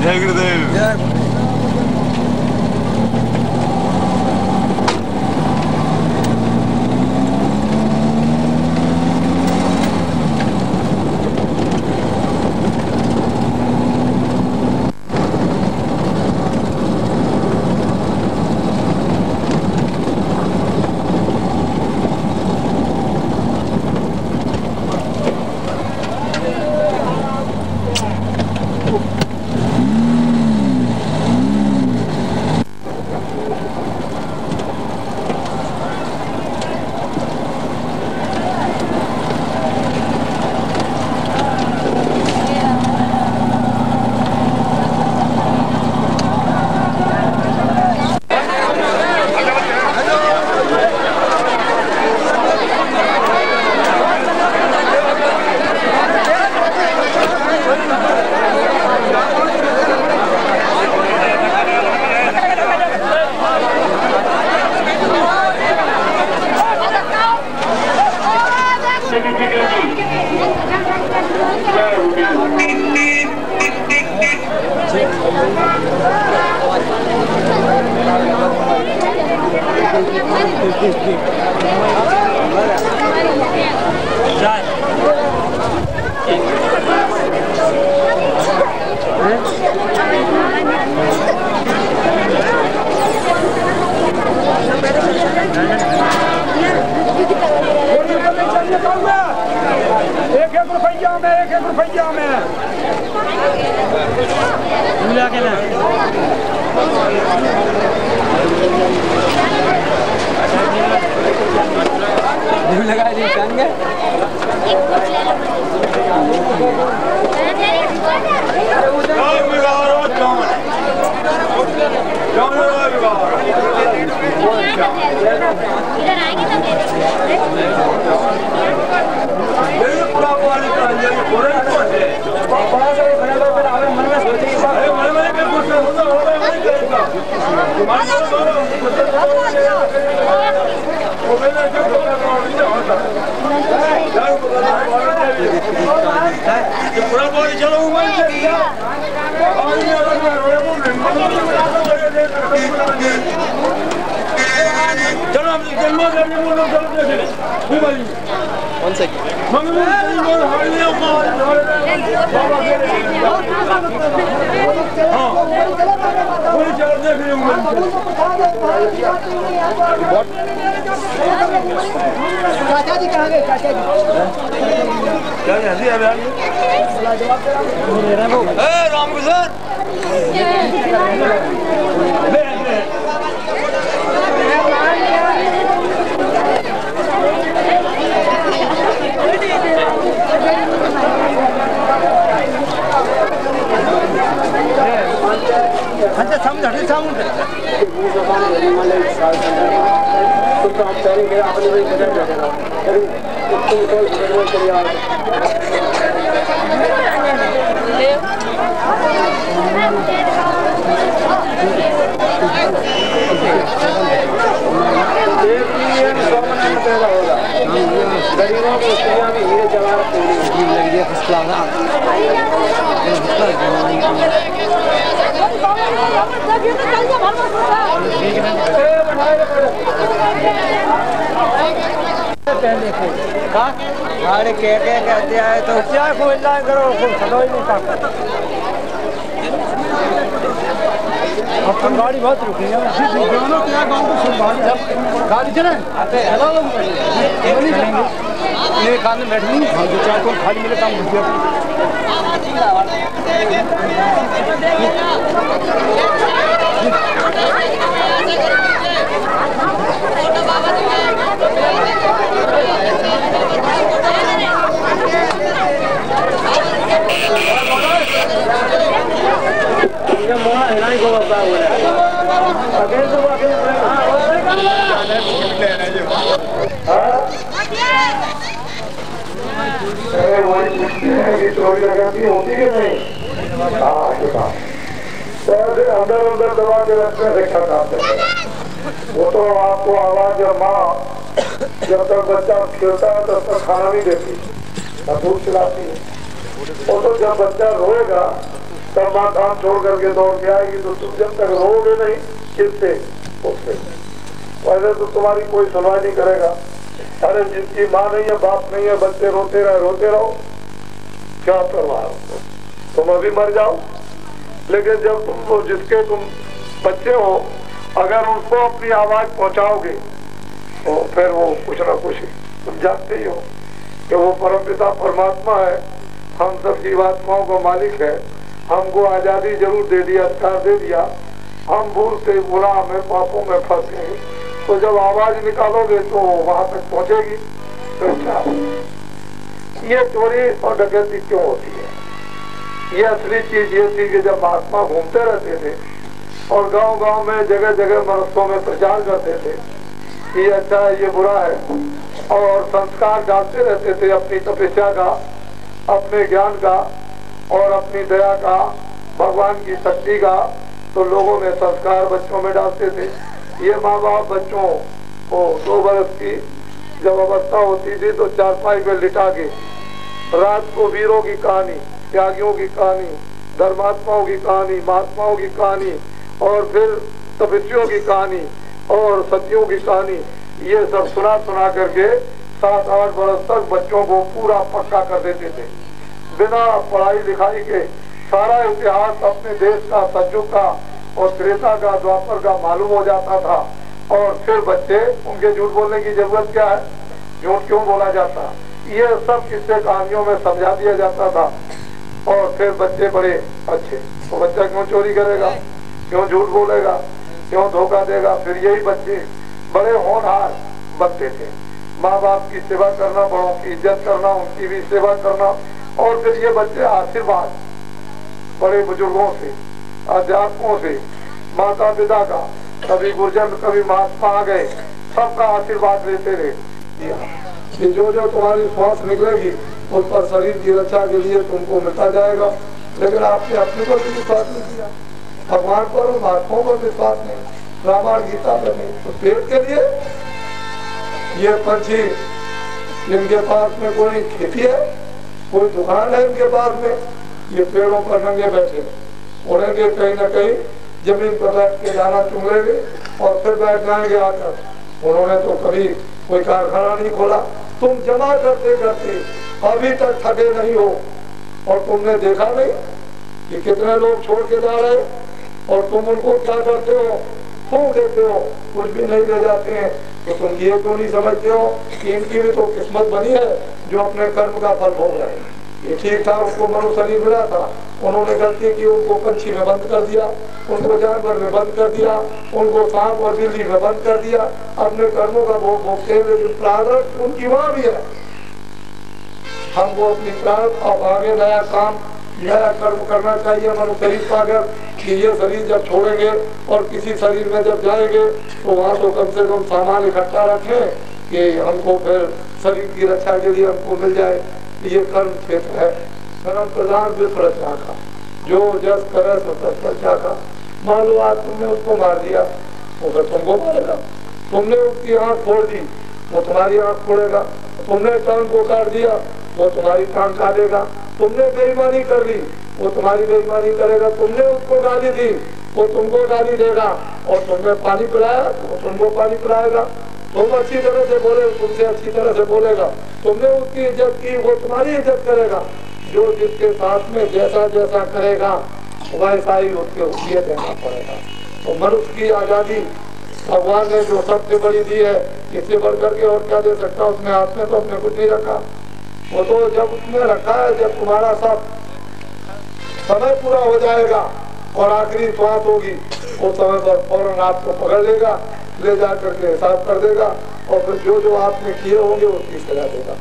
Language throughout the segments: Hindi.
जय गुरुदेव। गाड़ी कहते आए तो क्या करो चलो ही नहीं पाता। अब गाड़ी बहुत रुकी है गाड़ी चले कान में बैठनी दो चार को खाली मिले काम मोड़ा हिलाने को चोरी लगाती होती कि नहीं? हाँ, तो ऐसे अंदर अंदर दबा के रखने से क्या काम है? वो तो आपको आवाज या माँ जब तक बच्चा खेलता है तब तक खाना नहीं देती, दूध खिलाती है। वो तो जब बच्चा रोएगा तब माँ काम छोड़ करके दौड़ के आएगी। तो तुम जब तक रोगे नहीं किससे? उससे। वैसे तो तुम्हारी कोई सुनवाई नहीं करेगा। अरे जिसकी माँ नहीं है, बाप नहीं है, बच्चे रोते रहो, क्या करवा तुम अभी मर जाओ। लेकिन जब तुम जिसके तुम बच्चे हो, अगर उनको अपनी आवाज पहुंचाओगे तो फिर वो कुछ ना कुछ तुम जानते ही हो कि वो परमपिता परमात्मा है, हम सब जीवात्माओं का मालिक है। हमको आजादी जरूर दे दिया, अधिकार दे दिया, हम भूल से गुनाह में पापों में फंस गए। तो जब आवाज निकालोगे तो वहां तक पहुंचेगी। तो क्या ये चोरी और डकैती क्यों होती है? ये असली चीज ये थी कि जब महात्मा घूमते रहते थे और गांव-गांव में जगह जगह मनुष्यों में प्रचार करते थे कि ये अच्छा है, ये बुरा है, और संस्कार डालते रहते थे अपनी तपस्या का, अपने ज्ञान का और अपनी दया का, भगवान की शक्ति का। तो लोगों में संस्कार बच्चों में डालते थे। ये माँ बाप बच्चों को 2 वर्ष की जब अवस्था होती थी तो चारपाई पे लिटा के रात को वीरों की कहानी, त्यागियों की कहानी, धर्मात्माओं की कहानी, महात्माओं की कहानी और फिर तपस्वियों की कहानी और सतियों की कहानी, ये सब सुना करके 7-8 वर्ष तक बच्चों को पूरा पक्का कर देते थे। बिना पढ़ाई लिखाई के सारा इतिहास अपने देश का, सतयुग का और त्रेता का, द्वापर का मालूम हो जाता था। और फिर बच्चे, उनके झूठ बोलने की जरूरत क्या है? झूठ क्यों बोला जाता? ये सब किस्से कहानियों में समझा दिया जाता था। और फिर बच्चे बड़े अच्छे। तो बच्चा क्यों चोरी करेगा, क्यों झूठ बोलेगा, क्यों धोखा देगा? फिर यही बच्चे बड़े होनहार बनते थे। माँ बाप की सेवा करना, बड़ों की इज्जत करना, उनकी भी सेवा करना। और फिर ये बच्चे आशीर्वाद बड़े बुजुर्गों से, अध्यापकों से, माता पिता का, कभी गुरुजन कभी महात्मा आ गए, सबका आशीर्वाद लेते रहे। जो तुम्हारी श्वास निकलेगी उस पर शरीर की रक्षा के लिए तुमको मिलता जाएगा। लेकिन आपने अपने पर भी विश्वास नहीं किया, भगवान पर और महात्माओं पर विश्वास नहीं, रामायण गीता पर नहीं। तो पेट के लिए ये पंछी, इनके पास में कोई खेती है, कोई दुकान है इनके पास में, ये पेड़ों पर नंगे बैठे उड़ेंगे, कहीं न कहीं जमीन पर बैठ के दाना चुन लेंगे और फिर बैठ जाएंगे आकर। उन्होंने तो कभी कोई कारखाना नहीं खोला। तुम जमा करते करते अभी तक थके नहीं हो, और तुमने देखा नहीं कि कितने लोग छोड़ के जा रहे, और तुम उनको क्या करते हो? फूंक देते हो, कुछ भी नहीं ले जाते हैं। तो तुम ये क्यों नहीं समझते हो कि इनकी भी तो किस्मत बनी है जो अपने कर्म का फल भोग रहे हैं। ये ठीक था, उनको मनु शरीर मिला था, उन्होंने गलती की, उनको पंछी में बंद कर दिया, उनको जानवर में बंद कर दिया, उनको सांप और बिल्ली में बंद कर दिया, अपने कर्मों का भोग भोगते हैं। लेकिन प्रारब्ध उनकी वहां भी है। हमको अपनी प्रारब्ध और आगे नया काम, नया कर्म करना चाहिए। मनु शरीर पाकर कि ये शरीर जब छोड़ेंगे और किसी शरीर में जब जाएंगे तो वहाँ तो कम से कम सामान इकट्ठा रखें कि हमको फिर शरीर की रक्षा के लिए हमको मिल जाए। ये कर्म क्षेत्र है, कर्म प्रधान विश्व रक्षा का, जो जस करे सो तस रक्षा का। मान लो आज तुमने उसको मार दिया, वो फिर तुमको मारेगा। तुमने उसकी आँख फोड़ दी, वो तुम्हारी आँख फोड़ेगा। तुमने टांग को काट दिया, वो तुम्हारी टांग काटेगा। तुमने बेईमानी कर ली, वो तुम्हारी बेईमानी करेगा। तुमने उसको गाली दी, वो तुमको गाली देगा। और तुमने पानी पिलाया, वो तुमको पानी पिलाएगा। तुम अच्छी तरह से बोले, तुमसे अच्छी तरह से बोलेगा। तुमने उसकी इज्जत की, वो तुम्हारी इज्जत करेगा। जो जिसके साथ में जैसा जैसा करेगा वैसा ही उसके लिए देना पड़ेगा। तो मनुष्य की आजादी भगवान ने जो सबसे बड़ी दी है, इससे बढ़कर के और क्या दे सकता? उसने हाथ में तो अपने कुछ नहीं रखा। वो तो जब उसने रखा है, जब तुम्हारा सब समय पूरा हो जाएगा और आखिरी श्वास होगी, उस समय पर फौरन आपको पकड़ लेगा, ले जा करके हिसाब कर देगा और फिर जो जो आपने किए होंगे उसकी सजा देगा।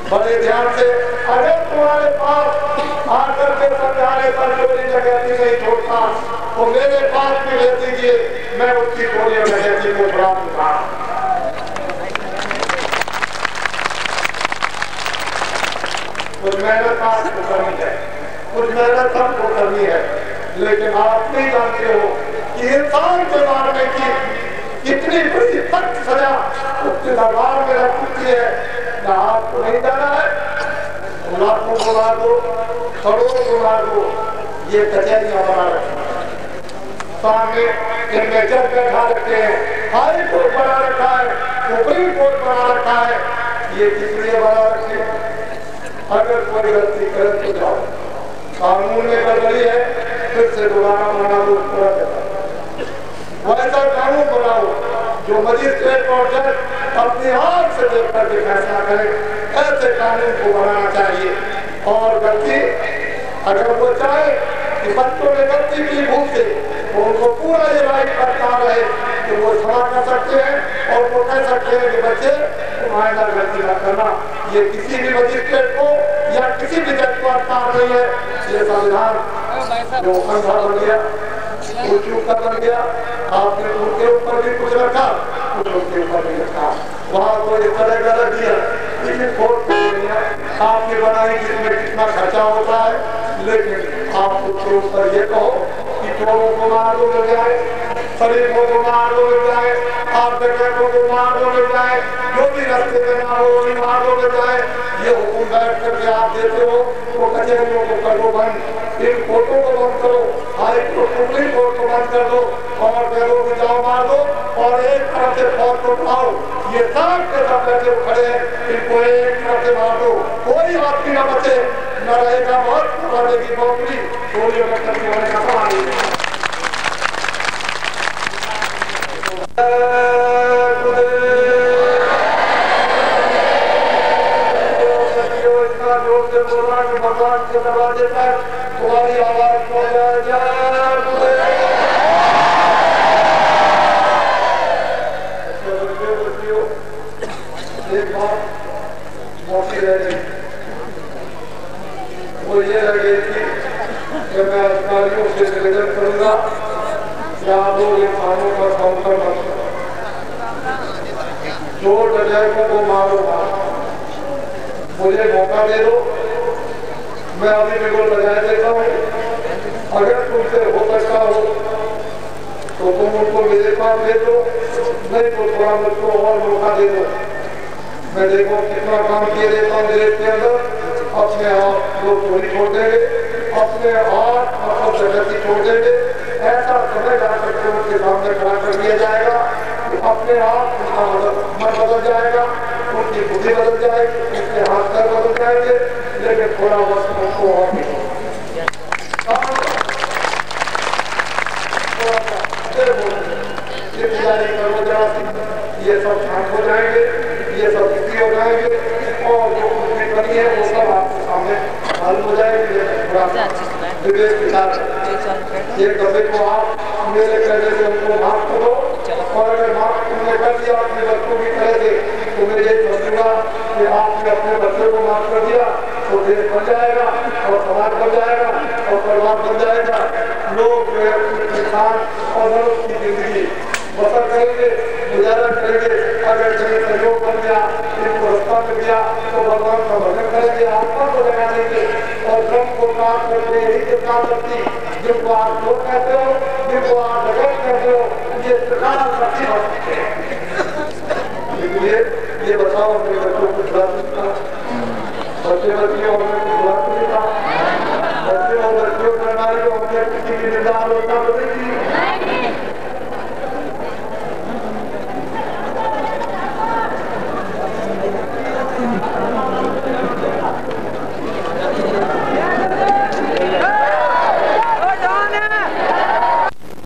बड़े ध्यान से, अरे तुम्हारे पास आकर के समझाने पर चोरी डकैती नहीं छोड़ता। तो मेरे पास भी ले दीजिए, मैं उसकी थोड़ी अमेठी को बड़ा दूंगा। कुछ मेहनत आपको करनी है, कुछ मेहनत हमको करनी है, लेकिन आप नहीं जानते हो कि इंसान के मारने की कितनी बड़ी सख्त सजा उसके दरबार में रख चुकी है। ना आपको नहीं जाना है, लाखों को मार दो, करोड़ों को मार दो, ये कचहरियां बना रखी सामने, इनमें जज बैठा रखे हैं, हाई कोर्ट बना रखा है, सुप्रीम कोर्ट बना रखा है। ये किस लिए बना रखे? अगर कोई गलती करे तो जाओ, कानून में गड़बड़ी है, फिर से दोबारा बना दो, पूरा देता। वैसा कानून बनाओ जो मजिस्ट्रेट और जज अपने हाथ से देख करके फैसला करें, ऐसे कानून को बनाना चाहिए। और गलती अगर वो चाहे कि बच्चों ने गलती की भूल से, तो उनको पूरा ये राइट करता रहे कि वो क्षमा कर सकते हैं और वो कह सकते हैं कि बच्चे तुम आइंदा गलती न करना। ये किसी भी मजिस्ट्रेट को या किसी भी जज को अधिकार नहीं है। ये संविधान जो अंधा बन गया, वो चूक कर बन गया, आपने उनके ऊपर भी कुछ रखा, कुछ उनके ऊपर भी रखा, वहाँ कोई इस तरह का रख दिया। लेकिन कोर्ट आपने बनाई जिसमें कितना खर्चा होता है, लेकिन आप उसके ऊपर ये कहो कि चोरों को मार दो मिल जाए, शरीफों को मार दो मिल जाए, आप डकैतों को मार दो मिल जाए, जो भी रास्ते में ना हो वही मार दो मिल जाए। ये हुक्म बैठ करके आप देते हो, वो कचहरियों को कर दो बंद, इन कोर्टों को बंद करो, हाई कोर्ट सुप्रीम कोर्ट को बंद कर दो और कह दो कि जाओ मार दो, और एक तरफ से फौज को उठाओ। ये सब के सब बैठे खड़े हैं, इनको एक तरफ से मार दो, कोई आपकी न बचे, न रहेगा बहुत करने की नौकरी, कोई होने का सवाल नहीं। इतना जोर से बोलना कि भगवान के दरवाजे तक तुम्हारी आवाज पहुंच जाए। एक बात मौसी रह गई, वो ये रह गई थी कि मैं अधिकारियों से निवेदन करूंगा कि आप लोग इंसानों का काउंटर मत करो, चोर डकैतों को मारो मारो, मुझे मौका दे दो, मैं अभी बिल्कुल बजाय देता हूँ। अगर तुमसे हो सकता हो तो तुम उनको मेरे पास दे दो, नहीं तो थोड़ा मुझको और मौका दे दो। मैं देखो कितना काम किए देता हूँ देश के अंदर, अपने आप लोग चोरी छोड़ देंगे, अपने आप मतलब जगती छोड़ देंगे। ऐसा समय जा करके उनके सामने खड़ा कर दिया जाएगा कि अपने आप उनका मन बदल जाएगा, उनकी बुद्धि बदल जाएगी, उनके हाथ पैर बदल जाएंगे, लेकिन थोड़ा वक्त उनको और भी ये सब शांत हो जाएंगे, ये सब स्थिति हो जाएंगे, और जो कुछ बनी है वो सब आपके सामने मालूम हो जाएगी। विवेक विचार ये कभी को आप मेरे कहने से उनको माफ करो, और अगर माफ तुमने कर दिया अपने बच्चों की तरह से, तो मैं ये समझूंगा कि आपने अपने बच्चों को माफ कर दिया तो देश बन जाएगा और समाज बन जाएगा और परिवार बन जाएगा। लोग किसान और मनुष्य की जिंदगी बसर करेंगे, गुजारा करेंगे। अगर कहीं सहयोग बन गया, इनको रास्ता मिल गया तो भगवान का भजन करेंगे, आत्मा को जगा देंगे और धर्म को काम करके यही चिंता करती जिनको आप लोग कहते हो, जिनको आप जगत कहते हो, ये सरकार शक्ति हो सकते हैं। इसलिए ये बताओ अपने बच्चों को बच्चे बच्चियों